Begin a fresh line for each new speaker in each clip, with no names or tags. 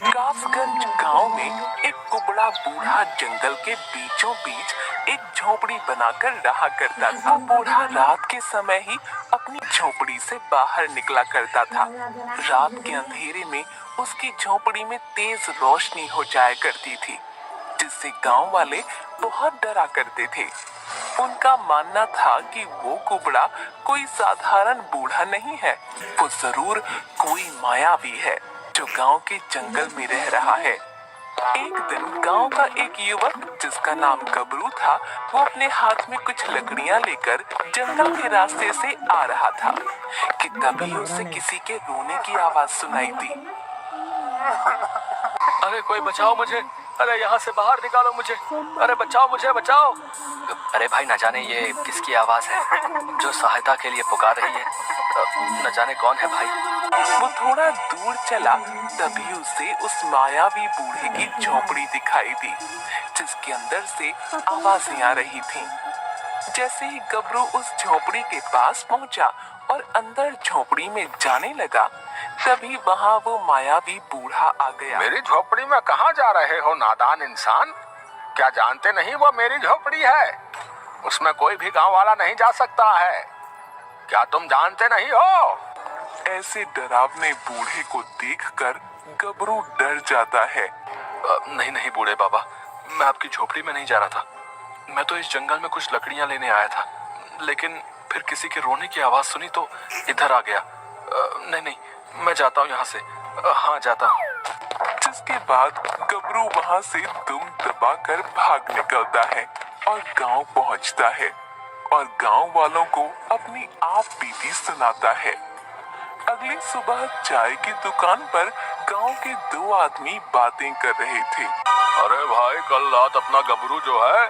कासगंज गांव में एक कुबड़ा बूढ़ा जंगल के बीचों बीच एक झोपड़ी बनाकर रहा करता था। बूढ़ा रात के समय ही अपनी झोपड़ी से बाहर निकला करता था। रात के अंधेरे में उसकी झोपड़ी में तेज रोशनी हो जाया करती थी, जिससे गांव वाले बहुत डरा करते थे। उनका मानना था कि वो कुबड़ा कोई साधारण बूढ़ा नहीं है, वो जरूर कोई मायावी है जो गांव के जंगल में रह रहा है। एक दिन गांव का एक युवक जिसका नाम गबरू था, वो अपने हाथ में कुछ लकड़ियां लेकर जंगल के रास्ते से आ रहा था कि तभी उसे किसी के रोने की आवाज सुनाई दी।
अरे कोई बचाओ मुझे, अरे यहाँ से बाहर निकालो मुझे, अरे बचाओ मुझे, बचाओ। अरे भाई, न जाने ये किसकी आवाज है जो सहायता के लिए पुकार रही है, न जाने कौन है भाई।
वो थोड़ा दूर चला, तभी उसे उस मायावी बूढ़े की झोपड़ी दिखाई दी, जिसके अंदर से आवाजें आ रही थीं। जैसे ही गबरू उस झोपड़ी के पास पहुंचा और अंदर झोपड़ी में जाने लगा, तभी वहाँ वो मायावी बूढ़ा आ गया।
मेरी झोपड़ी में कहाँ जा रहे हो नादान इंसान? क्या जानते नहीं वो मेरी झोपड़ी है? उसमें कोई भी गांव वाला नहीं जा सकता है। क्या तुम जानते नहीं हो?
ऐसे डरावने बूढ़े को देखकर गबरू डर जाता है।
नहीं नहीं बूढ़े बाबा, मैं आपकी झोपड़ी में नहीं जा रहा था। मैं तो इस जंगल में कुछ लकड़ियां लेने आया था, लेकिन फिर किसी के रोने की आवाज सुनी तो इधर आ गया। नहीं नहीं, मैं जाता हूँ यहाँ से। हाँ, जाता हूँ।
जिसके बाद गबरू वहाँ से दुम दबाकर भाग निकलता है और गांव पहुँचता है और गांव वालों को अपनी आप बीती सुनाता है। अगली सुबह चाय की दुकान पर गांव के दो आदमी बातें कर रहे थे।
अरे भाई, कल रात अपना गबरू जो है,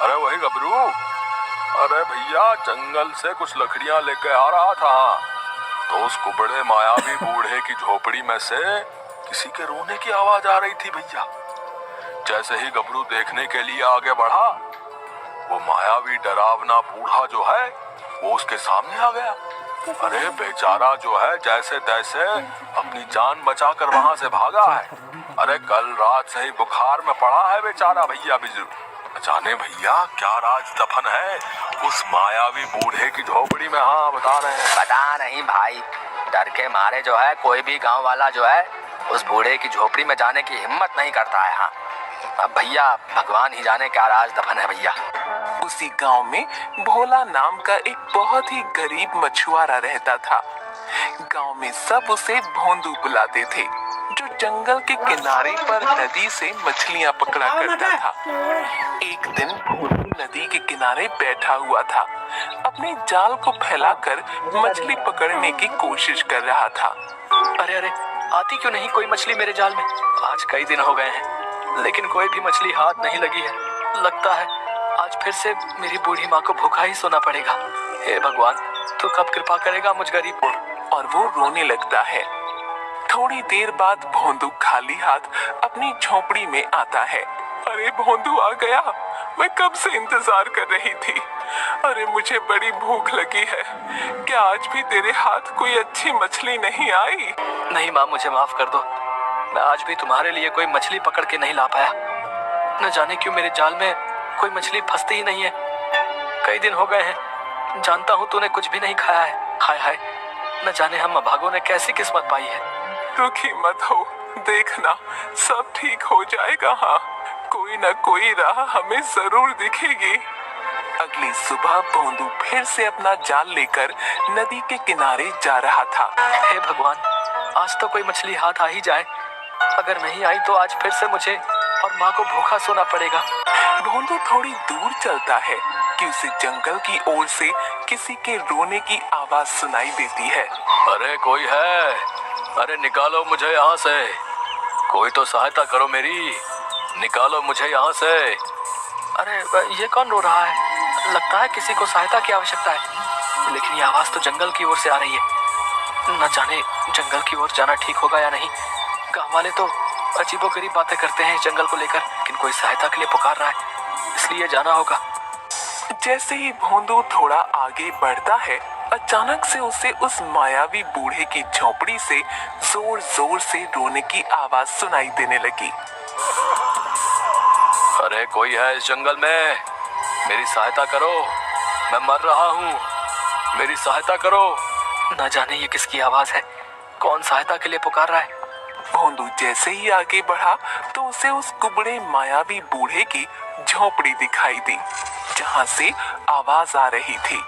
अरे वही गबरू, अरे भैया जंगल से कुछ लकड़ियां लेके आ रहा था, तो उस कुबड़े मायावी बूढ़े की झोपड़ी में से किसी के रोने की आवाज आ रही थी भैया। जैसे ही गबरू देखने के लिए आगे बढ़ा, वो मायावी डरावना बूढ़ा जो है वो उसके सामने आ गया। अरे बेचारा जो है जैसे तैसे अपनी जान बचाकर वहां से भागा है। अरे कल रात से ही बुखार में पड़ा है बेचारा भैया बिजू। जाने भैया क्या राज दफन है उस मायावी बूढ़े की झोपड़ी में? हाँ, बता रहे हैं।
पता नहीं भाई, डर के मारे जो है कोई भी गांव वाला जो है उस बूढ़े की झोपड़ी में जाने की हिम्मत नहीं करता है। हाँ, अब भैया भगवान ही जाने क्या राज दफन है भैया।
उसी गांव में भोला नाम का एक बहुत ही गरीब मछुआरा रहता था। गांव में सब उसे भोंदू बुलाते थे, जो जंगल के किनारे पर नदी से मछलियां पकड़ा करता था। एक दिन भोलू नदी के किनारे बैठा हुआ था, अपने जाल को फैलाकर मछली पकड़ने की कोशिश कर रहा था।
अरे अरे, आती क्यों नहीं कोई मछली मेरे जाल में? आज कई दिन हो गए हैं, लेकिन कोई भी मछली हाथ नहीं लगी है। लगता है आज फिर से मेरी बूढ़ी माँ को भूखा ही सोना पड़ेगा। हे भगवान, तू कब कृपा करेगा मुझ गरीब पर?
और वो रोने लगता है। थोड़ी देर बाद भोंदू खाली हाथ अपनी झोपड़ी में आता है। अरे भोंदू आ गया, मैं कब से इंतजार कर रही थी। अरे मुझे बड़ी भूख लगी है, क्या आज भी तेरे हाथ कोई अच्छी मछली नहीं आई?
नहीं माँ, मुझे माफ कर दो, मैं आज भी तुम्हारे लिए कोई मछली पकड़ के नहीं ला पाया। न जाने क्यों मेरे जाल में कोई मछली फंसती ही नहीं है। कई दिन हो गए हैं, जानता हूँ तूने कुछ भी नहीं खाया है। हाय हाय, न जाने हम अभागों ने कैसी किस्मत पाई है।
दुखी मत हो, देखना सब ठीक हो जाएगा। हाँ, कोई न कोई राह हमें जरूर दिखेगी। अगली सुबह भोंदू फिर से अपना जाल लेकर नदी के किनारे जा रहा था।
हे भगवान, आज तो कोई मछली हाथ आ ही जाए। अगर नहीं आई तो आज फिर से मुझे और माँ को भूखा सोना पड़ेगा।
भोंदू थोड़ी दूर चलता है कि उसे जंगल की ओर से किसी के रोने की आवाज सुनाई देती है।
अरे कोई है? अरे निकालो मुझे यहाँ से, कोई तो सहायता करो मेरी, निकालो मुझे यहाँ से। अरे ये कौन रो रहा है? लगता है किसी को सहायता की आवश्यकता है, लेकिन ये आवाज तो जंगल की ओर से आ रही है। न जाने जंगल की ओर जाना ठीक होगा या नहीं। गाँव वाले तो अजीबोगरीब बातें करते हैं जंगल को लेकर, लेकिन कोई सहायता के लिए पुकार रहा है, इसलिए जाना होगा।
जैसे ही भोंदू थोड़ा आगे बढ़ता है, अचानक से उसे उस मायावी बूढ़े की झोपड़ी से जोर जोर से रोने की आवाज सुनाई देने लगी।
अरे कोई है इस जंगल में, मेरी सहायता करो, मैं मर रहा हूँ, मेरी सहायता करो। न जाने ये किसकी आवाज है, कौन सहायता के लिए पुकार रहा है।
भोंदू जैसे ही आगे बढ़ा तो उसे उस कुबड़े मायावी बूढ़े की झोपड़ी दिखाई दी, जहाँ से आवाज आ रही थी।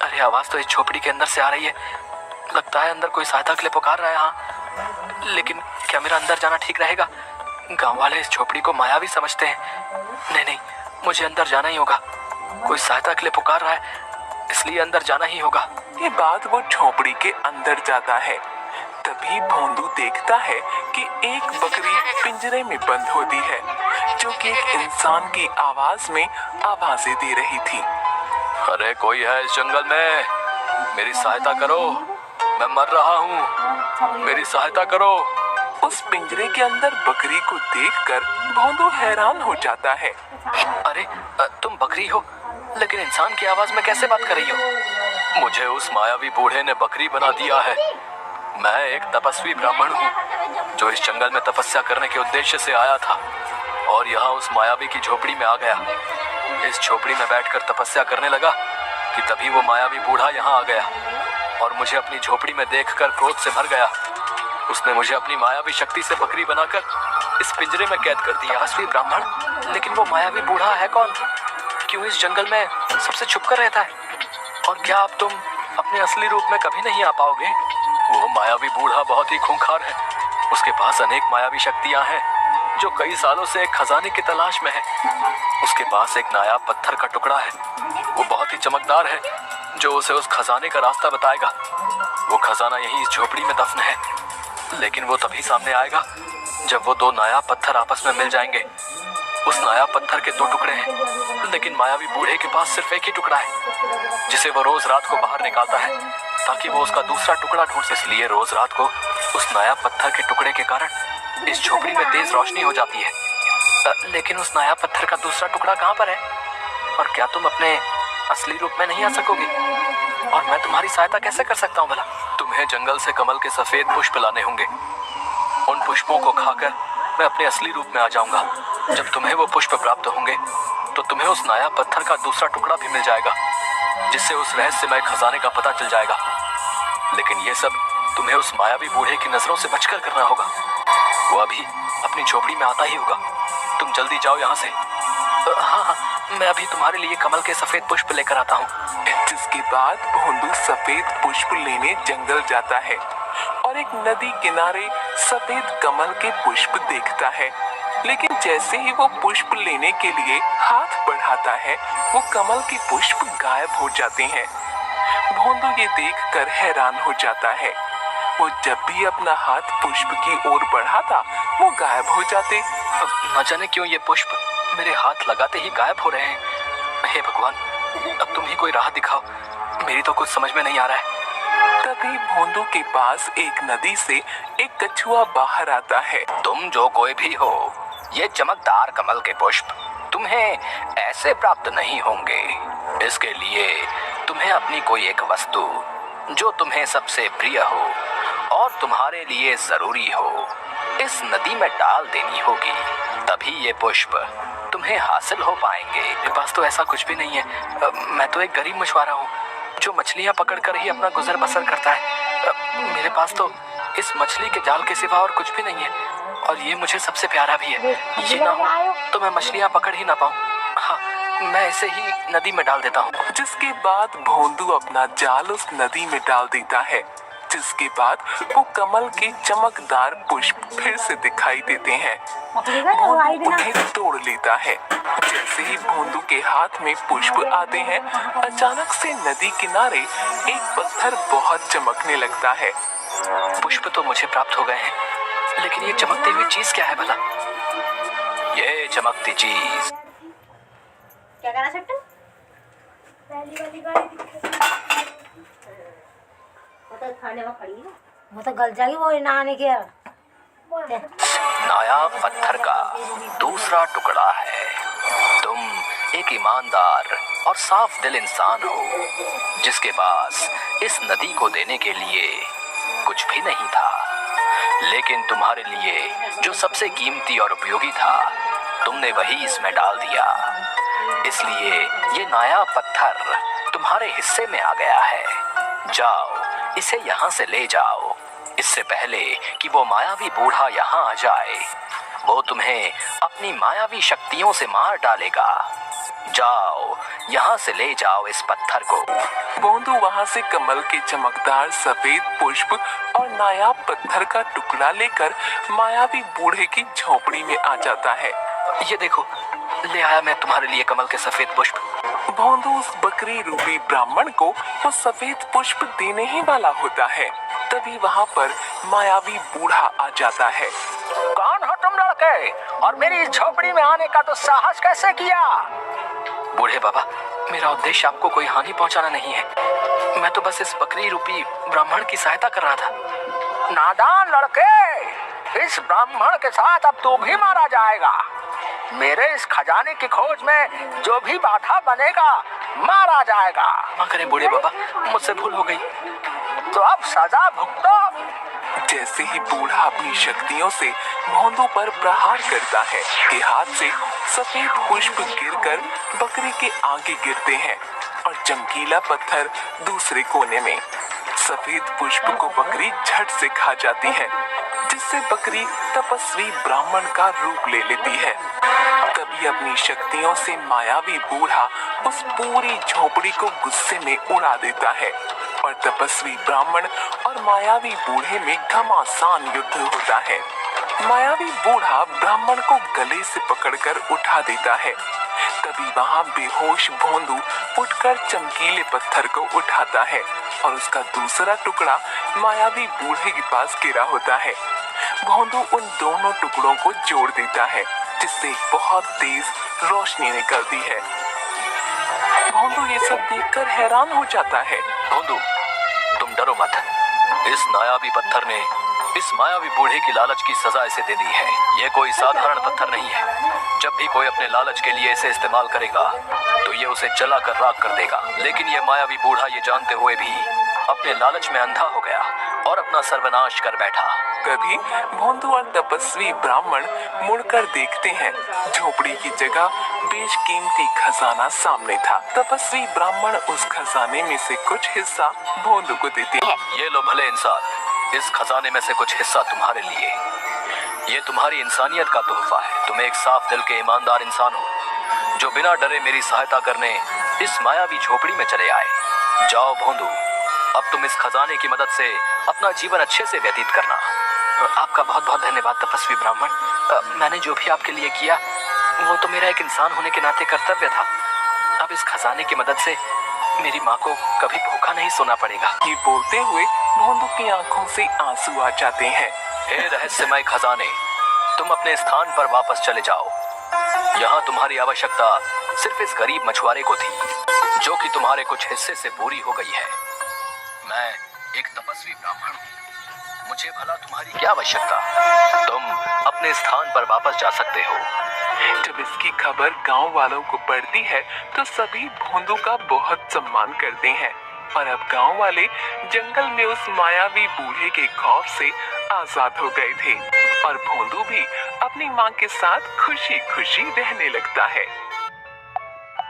अरे आवाज तो इस झोपड़ी के अंदर से आ रही है, लगता है अंदर कोई सहायता के लिए पुकार रहा है। हाँ, लेकिन क्या मेरा अंदर जाना ठीक रहेगा? गांव वाले इस झोपड़ी को मायावी समझते हैं। नहीं, मुझे अंदर जाना ही होगा। कोई सहायता के लिए पुकार रहा है, इसलिए अंदर जाना ही होगा।
ये बात वो झोपड़ी के अंदर जाता है, तभी भोंदू देखता है कि एक बकरी पिंजरे में बंद होती है, जो कि एक इंसान की आवाज में आवाजें दे रही थी।
अरे कोई है इस जंगल में, मेरी सहायता करो, मैं मर रहा हूँ, मेरी सहायता करो।
उस पिंजरे के अंदर बकरी को देखकर भोंदू हैरान हो जाता है।
अरे तुम बकरी हो, लेकिन इंसान की आवाज में कैसे बात कर रही हो? मुझे उस मायावी बूढ़े ने बकरी बना दिया है। मैं एक तपस्वी ब्राह्मण हूँ जो इस जंगल में तपस्या करने के उद्देश्य से आया था और यहाँ उस मायावी की झोपड़ी में आ गया। इस झोपड़ी में बैठकर तपस्या करने लगा कि तभी वो मायावी बूढ़ा यहाँ आ गया और मुझे अपनी झोपड़ी में देखकर क्रोध से भर गया। उसने मुझे अपनी मायावी शक्ति से बकरी बनाकर इस पिंजरे में कैद कर दिया। तपस्वी ब्राह्मण, लेकिन वो मायावी बूढ़ा है कौन? क्यों इस जंगल में सबसे छुपकर रहता है? और क्या अब तुम अपने असली रूप में कभी नहीं आ पाओगे? वो मायावी बूढ़ा बहुत ही खूंखार है। उसके पास अनेक मायावी शक्तियां हैं जो कई सालों से एक खजाने की तलाश में है। उसके पास एक नायाब पत्थर का टुकड़ा है, वो बहुत ही चमकदार है, जो उसे उस खजाने का रास्ता बताएगा। वो खजाना यहीं इस झोपड़ी में दफन है, लेकिन वो तभी सामने आएगा जब वो दो नायाब पत्थर आपस में मिल जाएंगे। उस नायाब पत्थर के दो टुकड़े हैं, लेकिन मायावी बूढ़े के पास सिर्फ एक ही टुकड़ा है, जिसे वो रोज रात को बाहर निकालता है ताकि वो उसका दूसरा टुकड़ा ढूंढ सके। इसलिए रोज रात को उस नायाब पत्थर के टुकड़े के कारण इस झोपड़ी में तेज रोशनी हो जाती है। लेकिन उस नायाब पत्थर का दूसरा टुकड़ा कहाँ पर है? और क्या तुम अपने असली रूप में नहीं आ सकोगे? और मैं तुम्हारी सहायता कैसे कर सकता हूँ भला? तुम्हें जंगल से कमल के सफेद पुष्प लाने होंगे। उन पुष्पों को खाकर मैं अपने असली रूप में आ जाऊंगा। जब तुम्हें वो पुष्प प्राप्त होंगे तो तुम्हें उस नायाब पत्थर का दूसरा टुकड़ा भी मिल जाएगा, जिससे उस रहस्यमय खजाने का पता चल जाएगा। लेकिन ये सब तुम्हें उस मायावी बूढ़े की नजरों से बचकर करना होगा। वो अभी अपनी झोपड़ी में आता ही होगा। तुम जल्दी जाओ यहाँ से। हाँ, मैं अभी तुम्हारे लिए कमल के सफेद पुष्प लेकर आता हूँ।
जिसके बाद भोंदू सफेद पुष्प लेने जंगल जाता है और एक नदी किनारे सफेद कमल के पुष्प देखता है। लेकिन जैसे ही वो पुष्प लेने के लिए हाथ बढ़ाता है, वो कमल के पुष्प गायब हो जाते हैं। भोंदू ये देखकर हैरान हो जाता है। वो जब भी अपना हाथ पुष्प की ओर बढ़ाता, वो गायब हो जाते।
न जाने क्यों ये पुष्प मेरे हाथ लगाते ही गायब हो रहे हैं। हे भगवान, अब तुम ही कोई राह दिखाओ, मेरी तो कुछ समझ में नहीं आ रहा है।
तभी भोंदू के पास एक नदी से एक कछुआ बाहर आता है।
तुम जो कोई भी हो, ये चमकदार कमल के पुष्प तुम्हें ऐसे प्राप्त नहीं होंगे। इसके लिए तुम्हें अपनी कोई एक वस्तु जो तुम्हें सबसे प्रिय हो और तुम्हारे लिए जरूरी हो, इस नदी में डाल देनी होगी, तभी ये पुष्प तुम्हें हासिल हो पाएंगे।
मेरे पास तो ऐसा कुछ भी नहीं है। मैं तो एक गरीब मछुआरा हूँ जो मछलियाँ पकड़कर ही अपना गुजर बसर करता है। मेरे पास तो इस मछली के जाल के सिवा और कुछ भी नहीं है, और ये मुझे सबसे प्यारा भी है। ये ना हो तो मैं मछलियाँ पकड़ ही ना पाऊँ। हाँ, मैं इसे ही नदी में डाल देता हूँ।
जिसके बाद भोंदू अपना जाल उस नदी में डाल देता है। जिसके बाद वो कमल के चमकदार पुष्प फिर से दिखाई देते हैं। भोंदू उन्हें तोड़ लेता है। जैसे ही भोंदू के हाथ में पुष्प आते हैं, अचानक से नदी किनारे एक पत्थर बहुत चमकने लगता है।
पुष्प तो मुझे प्राप्त हो गए हैं, लेकिन ये चमकती हुई चीज क्या है भला?
ये चमकती चीज
क्या करना सकते? पहली वाली गाड़ी वो तो खाने में खड़ी है, वो तो गल जाएगी। वो नहाने के
नायाब पत्थर का दूसरा टुकड़ा है। तुम एक ईमानदार और साफ दिल इंसान हो जिसके पास इस नदी को देने के लिए कुछ भी नहीं था, लेकिन तुम्हारे लिए जो सबसे कीमती और उपयोगी था तुमने वही इसमें डाल दिया, इसलिए ये नायाब पत्थर तुम्हारे हिस्से में आ गया है। जाओ इसे यहाँ से ले जाओ, इससे पहले कि वो मायावी बूढ़ा यहाँ आ जाए। वो तुम्हें अपनी मायावी शक्तियों से मार डालेगा। जाओ यहाँ से ले जाओ इस पत्थर को।
भोंदू वहाँ से कमल के चमकदार सफेद पुष्प और नायाब पत्थर का टुकड़ा लेकर मायावी बूढ़े की झोपड़ी में आ जाता है।
ये देखो, ले आया मैं तुम्हारे लिए कमल के सफेद पुष्प।
भोंदू उस बकरी रूपी ब्राह्मण को वो सफेद पुष्प देने ही वाला होता है, तभी वहाँ पर मायावी बूढ़ा आ जाता है।
कौन हो तुम लड़के, और मेरी इस झोपड़ी में आने का तो साहस कैसे किया? बूढ़े बाबा, मेरा उद्देश्य आपको कोई हानि पहुंचाना नहीं है। मैं तो बस इस बकरी रूपी ब्राह्मण की सहायता कर रहा था। नादान लड़के, इस ब्राह्मण के साथ अब तू भी मारा जाएगा। मेरे इस खजाने की खोज में जो भी बाधा बनेगा मारा जाएगा। मां करे बूढ़े बाबा, मुझसे भूल हो गई। तो अब सजा भुगतो।
जैसे ही बूढ़ा अपनी शक्तियों से भोंदू पर प्रहार करता है कि हाथ से सफेद पुष्प गिरकर बकरी के आगे गिरते हैं और चमकीला पत्थर दूसरे कोने में। सफेद पुष्प को बकरी झट से खा जाती है, जिससे बकरी तपस्वी ब्राह्मण का रूप ले लेती है। तभी अपनी शक्तियों से मायावी बूढ़ा उस पूरी झोपड़ी को गुस्से में उड़ा देता है और तपस्वी ब्राह्मण और मायावी बूढ़े में घमासान युद्ध होता है। मायावी बूढ़ा ब्राह्मण को गले से पकड़कर उठा देता है। तभी वहां बेहोश भोंदू उठकर चमकीले पत्थर को उठाता है और उसका दूसरा टुकड़ा मायावी बूढ़े के पास गिरा होता है। भोंदू उन दोनों टुकड़ों को जोड़ देता है, जिससे बहुत तेज रोशनी निकलती है। भोंदू ये सब देखकर हैरान हो जाता है।
भोंदू, तुम डरो मत। इस नायाबी पत्थर ने इस मायावी बूढ़े की लालच की सजा इसे दे दी है। ये कोई साधारण पत्थर नहीं है। जब भी कोई अपने लालच के लिए इसे इस्तेमाल करेगा तो ये उसे जला कर राख कर देगा। लेकिन ये मायावी बूढ़ा ये जानते हुए भी अपने लालच में अंधा हो गया और अपना सर्वनाश कर बैठा।
तभी भोंदू और तपस्वी ब्राह्मण मुड़कर देखते हैं। झोपड़ी की जगह बेशकीमती खजाना सामने था। तपस्वी ब्राह्मण उस खजाने में से कुछ हिस्सा भोंदू को देते हैं।
ये लो भले इंसान, इस खजाने में से कुछ हिस्सा तुम्हारे लिए। ये तुम्हारी इंसानियत का तोहफा है। तुम एक साफ दिल के ईमानदार इंसान हो जो बिना डरे मेरी सहायता करने इस मायावी झोपड़ी में चले आए। जाओ भोंदू, अब तुम इस खजाने की मदद से अपना जीवन अच्छे से व्यतीत करना। आपका बहुत बहुत धन्यवाद तपस्वी ब्राह्मण। मैंने जो भी आपके लिए किया वो तो मेरा एक इंसान होने के नाते कर्तव्य था। अब इस खजाने की मदद से मेरी माँ को कभी भूखा नहीं सोना पड़ेगा।
ये बोलते हुए भोंदू की आंखों से आंसू आ जाते हैं।
हे रहस्यमय खजाने, तुम अपने स्थान पर वापस चले जाओ। यहाँ तुम्हारी आवश्यकता सिर्फ इस गरीब मछुआरे को थी जो कि तुम्हारे कुछ हिस्से से पूरी हो गई है। मैं एक तपस्वी ब्राह्मण हूँ, मुझे भला तुम्हारी क्या आवश्यकता? तुम अपने स्थान पर वापस जा सकते हो।
जब इसकी खबर गांव वालों को पड़ती है तो सभी भोंदू का बहुत सम्मान करते हैं और अब गांव वाले जंगल में उस मायावी बूढ़े के खौफ से आजाद हो गए थे और भोंदू भी अपनी मां के साथ खुशी खुशी रहने लगता है।